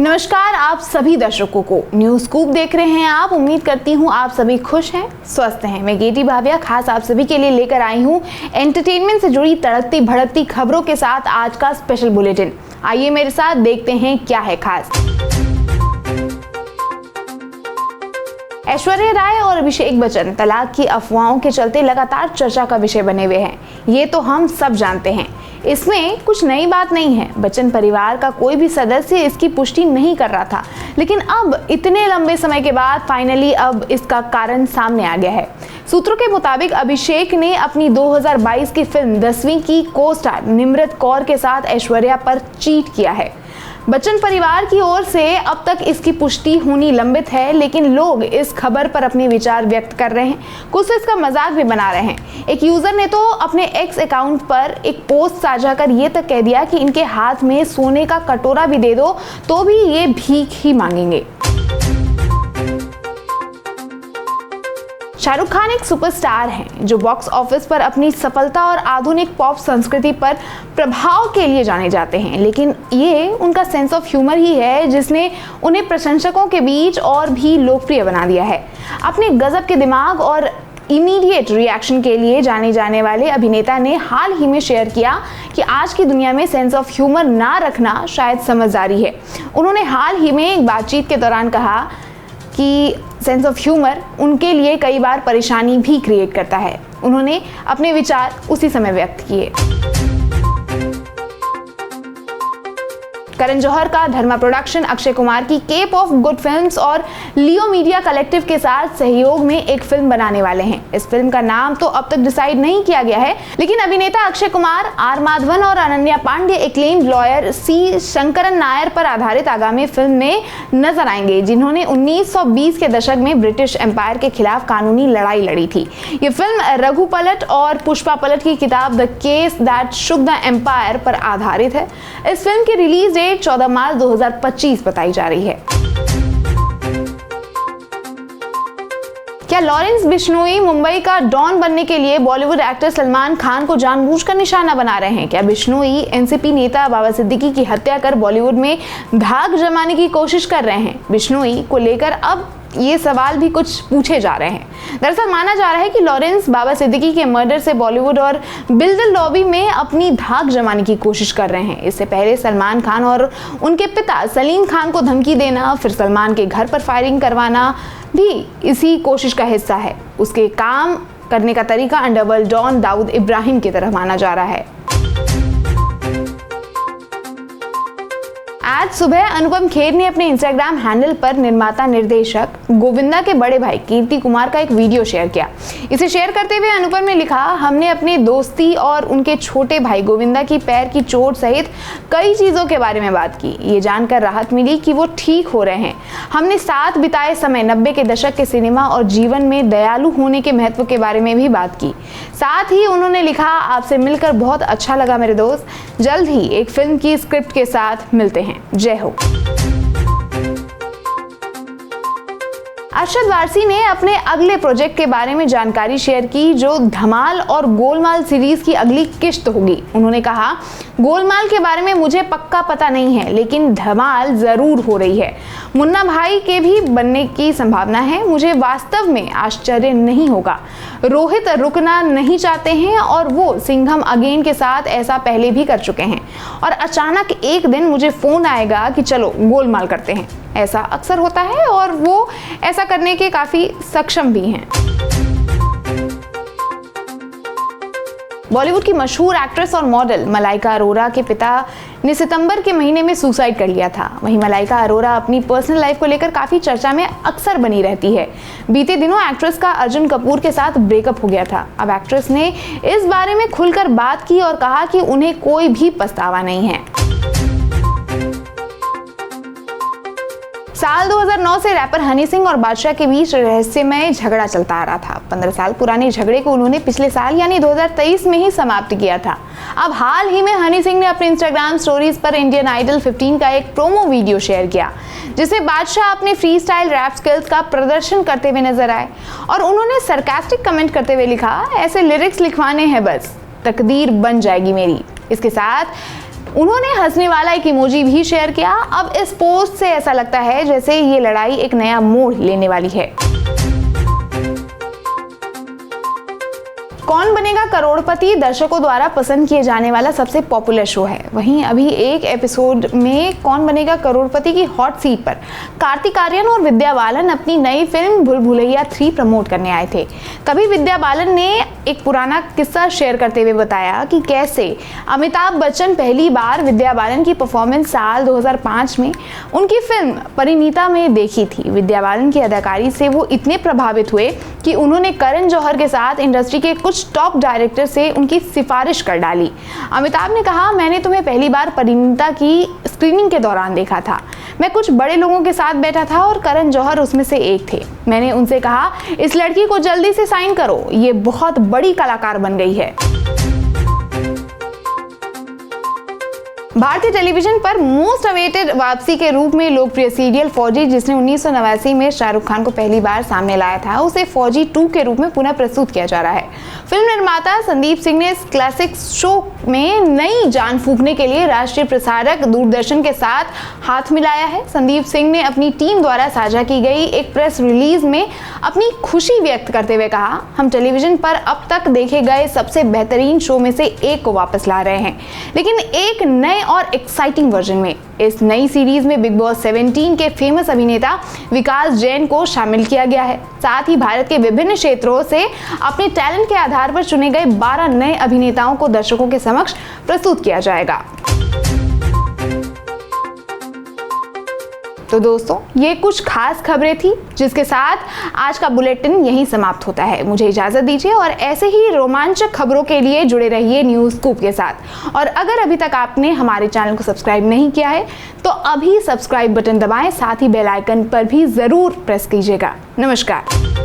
नमस्कार आप सभी दर्शकों को, न्यूज़ स्कूप देख रहे हैं आप। उम्मीद करती हूँ आप सभी खुश हैं, स्वस्थ हैं। मैं गेटी भाविया खास आप सभी के लिए लेकर आई हूँ एंटरटेनमेंट से जुड़ी तड़कती भड़कती खबरों के साथ आज का स्पेशल बुलेटिन। आइए मेरे साथ देखते हैं क्या है खास। ऐश्वर्या राय और अभिषेक बच्चन तलाक की अफवाहों के चलते लगातार चर्चा का विषय बने हुए हैं, ये तो हम सब जानते हैं। इसमें कुछ नई बात नहीं है। बच्चन परिवार का कोई भी सदस्य इसकी पुष्टि नहीं कर रहा था, लेकिन अब इतने लंबे समय के बाद फाइनली अब इसका कारण सामने आ गया है। सूत्रों के मुताबिक अभिषेक ने अपनी 2022 की फिल्म 10वीं की को स्टार निम्रत कौर के साथ ऐश्वर्या पर चीट किया है। बच्चन परिवार की ओर से अब तक इसकी पुष्टि होनी लंबित है, लेकिन लोग इस खबर पर अपने विचार व्यक्त कर रहे हैं, कुछ इसका मजाक भी बना रहे हैं। एक यूजर ने तो अपने एक्स अकाउंट पर एक पोस्ट साझा कर ये तक कह दिया कि इनके हाथ में सोने का कटोरा भी दे दो तो भी ये भीख ही मांगेंगे। शाहरुख खान एक सुपरस्टार हैं जो बॉक्स ऑफिस पर अपनी सफलता और आधुनिक पॉप संस्कृति पर प्रभाव के लिए जाने जाते हैं, लेकिन ये उनका सेंस ऑफ ह्यूमर ही है जिसने उन्हें प्रशंसकों के बीच और भी लोकप्रिय बना दिया है। अपने गजब के दिमाग और इमीडिएट रिएक्शन के लिए जाने जाने वाले अभिनेता ने हाल ही में शेयर किया कि आज की दुनिया में सेंस ऑफ ह्यूमर ना रखना शायद समझदारी है। उन्होंने हाल ही में एक बातचीत के दौरान कहा कि सेंस ऑफ ह्यूमर उनके लिए कई बार परेशानी भी क्रिएट करता है। उन्होंने अपने विचार उसी समय व्यक्त किए। करण जौहर का धर्मा प्रोडक्शन अक्षय कुमार की केप ऑफ गुड फिल्म्स और लियो मीडिया कलेक्टिव के साथ सहयोग में एक फिल्म बनाने वाले हैं। इस फिल्म का नाम तो अब तक डिसाइड नहीं किया गया है, लेकिन अभिनेता अक्षय कुमार, आर माधवन और Ananya Pandey acclaimed lawyer C Sankaran Nair पर आधारित आगामी फिल्म में नजर आएंगे, जिन्होंने 1920 के दशक में ब्रिटिश एम्पायर के खिलाफ कानूनी लड़ाई लड़ी थी। ये फिल्म रघु पलट और पुष्पा पलट की किताब the case that shook the empire पर आधारित है। इस फिल्म की रिलीज डेट 14 मार्च 2025 बताई जा रही है। क्या लॉरेंस बिश्नोई मुंबई का डॉन बनने के लिए बॉलीवुड एक्टर सलमान खान को जानबूझकर निशाना बना रहे हैं? क्या बिश्नोई एनसीपी नेता बाबा सिद्दीकी की हत्या कर बॉलीवुड में धाक जमाने की कोशिश कर रहे हैं? बिश्नोई को लेकर अब ये सवाल भी कुछ पूछे जा रहे हैं। दरअसल माना जा रहा है कि लॉरेंस बाबा सिद्दीकी के मर्डर से बॉलीवुड और बिल्डर लॉबी में अपनी धाक जमाने की कोशिश कर रहे हैं। इससे पहले सलमान खान और उनके पिता सलीम खान को धमकी देना, फिर सलमान के घर पर फायरिंग करवाना भी इसी कोशिश का हिस्सा है। उसके काम करने का तरीका अंडरवर्ल्ड डॉन दाऊद इब्राहिम की तरह माना जा रहा है। आज सुबह अनुपम खेर ने अपने इंस्टाग्राम हैंडल पर निर्माता निर्देशक गोविंदा के बड़े भाई कीर्ति कुमार का एक वीडियो शेयर किया। इसे शेयर करते हुए अनुपम ने लिखा, हमने अपनी दोस्ती और उनके छोटे भाई गोविंदा की पैर की चोट सहित कई चीज़ों के बारे में बात की। ये जानकर राहत मिली कि वो ठीक हो रहे हैं। हमने साथ बिताए समय, 90 के दशक के सिनेमा और जीवन में दयालु होने के महत्व के बारे में भी बात की। साथ ही उन्होंने लिखा, आपसे मिलकर बहुत अच्छा लगा मेरे दोस्त, जल्द ही एक फिल्म की स्क्रिप्ट के साथ मिलते हैं। जय हो। अरशद वारसी ने अपने अगले प्रोजेक्ट के बारे में जानकारी शेयर की, जो धमाल और गोलमाल सीरीज की अगली किश्त होगी। उन्होंने कहा, गोलमाल के बारे में मुझे पक्का पता नहीं है, लेकिन धमाल जरूर हो रही है। मुन्ना भाई के भी बनने की संभावना है। मुझे वास्तव में आश्चर्य नहीं होगा। रोहित रुकना नहीं चाहते हैं और वो सिंघम अगेन के साथ ऐसा पहले भी कर चुके हैं, और अचानक एक दिन मुझे फोन आएगा कि चलो गोलमाल करते हैं। ऐसा अक्सर होता है और वो ऐसा करने के काफी सक्षम भी हैं। बॉलीवुड की मशहूर एक्ट्रेस और मॉडल मलाइका अरोरा के पिता ने सितंबर के महीने में सुसाइड कर लिया था। वहीं मलाइका अरोरा अपनी पर्सनल लाइफ को लेकर काफ़ी चर्चा में अक्सर बनी रहती है। बीते दिनों एक्ट्रेस का अर्जुन कपूर के साथ ब्रेकअप हो गया था। अब एक्ट्रेस ने इस बारे में खुलकर बात की और कहा कि उन्हें कोई भी पछतावा नहीं है। साल 2009 से रैपर हनी सिंह और बादशाह के बीच रहस्यमय झगड़ा चलता आ रहा था। 15 साल पुराने झगड़े को उन्होंने पिछले साल यानी 2023 में ही समाप्त किया था। अब हाल ही में हनी सिंह ने अपने इंस्टाग्राम स्टोरीज पर इंडियन आइडल 15 का एक प्रोमो वीडियो शेयर किया, जिसमें बादशाह अपने फ्री स्टाइल रैप स्किल्स का प्रदर्शन करते हुए नजर आए और उन्होंने सरकास्टिक कमेंट करते हुए लिखा, ऐसे लिरिक्स लिखवाने हैं बस, तकदीर बन जाएगी मेरी। इसके साथ उन्होंने हंसने वाला एक इमोजी भी शेयर किया। अब इस पोस्ट से ऐसा लगता है जैसे ये लड़ाई एक नया मोड़ लेने वाली है। कौन बनेगा करोड़पति दर्शकों द्वारा पसंद किए जाने वाला सबसे पॉपुलर शो है। वहीं अभी एक एपिसोड में कौन बनेगा करोड़पति की हॉट सीट पर कार्तिक आर्यन और विद्या बालन अपनी नई फिल्म भूल भुलैया 3 प्रमोट करने आए थे। तभी विद्या बालन ने एक पुराना किस्सा शेयर करते हुए बताया कि कैसे अमिताभ बच्चन पहली बार विद्या बालन की परफॉर्मेंस साल 2005 में उनकी फिल्म परिणीता में देखी थी। विद्या बालन की अदाकारी से वो इतने प्रभावित हुए कि उन्होंने करण जौहर के साथ इंडस्ट्री के कुछ टॉप डायरेक्टर से उनकी सिफारिश कर डाली। अमिताभ ने कहा, मैंने तुम्हें पहली बार परिणीता की स्क्रीनिंग के दौरान देखा था। मैं कुछ बड़े लोगों के साथ बैठा था और करण जौहर उसमें से एक थे। मैंने उनसे कहा, इस लड़की को जल्दी से साइन करो, ये बहुत बड़ी कलाकार बन गई है। भारतीय टेलीविजन पर मोस्ट अवेटेड वापसी के रूप में लोकप्रिय सीरियल फौजी, जिसने 1989 में शाहरुख खान को पहली बार सामने लाया था, उसे फौजी 2 के रूप में पुनः प्रस्तुत किया जा रहा है। फिल्म निर्माता संदीप सिंह ने इस क्लासिक शो में नई जान फूंकने के लिए राष्ट्रीय प्रसारक दूरदर्शन के साथ हाथ मिलाया है। संदीप सिंह ने अपनी टीम द्वारा साझा की गई एक प्रेस रिलीज में अपनी खुशी व्यक्त करते हुए कहा, हम टेलीविजन पर अब तक देखे गए सबसे बेहतरीन शो में से एक को वापस ला रहे हैं, लेकिन एक नए और एक्साइटिंग वर्जन में। इस नई सीरीज में बिग बॉस 17 के फेमस अभिनेता विकास जैन को शामिल किया गया है। साथ ही भारत के विभिन्न क्षेत्रों से अपने टैलेंट के आधार पर चुने गए 12 नए अभिनेताओं को दर्शकों के समक्ष प्रस्तुत किया जाएगा। तो दोस्तों, ये कुछ खास खबरें थी जिसके साथ आज का बुलेटिन यहीं समाप्त होता है। मुझे इजाजत दीजिए और ऐसे ही रोमांचक खबरों के लिए जुड़े रहिए न्यूज़ स्कूप के साथ। और अगर अभी तक आपने हमारे चैनल को सब्सक्राइब नहीं किया है तो अभी सब्सक्राइब बटन दबाएं, साथ ही बेल आइकन पर भी जरूर प्रेस कीजिएगा। नमस्कार।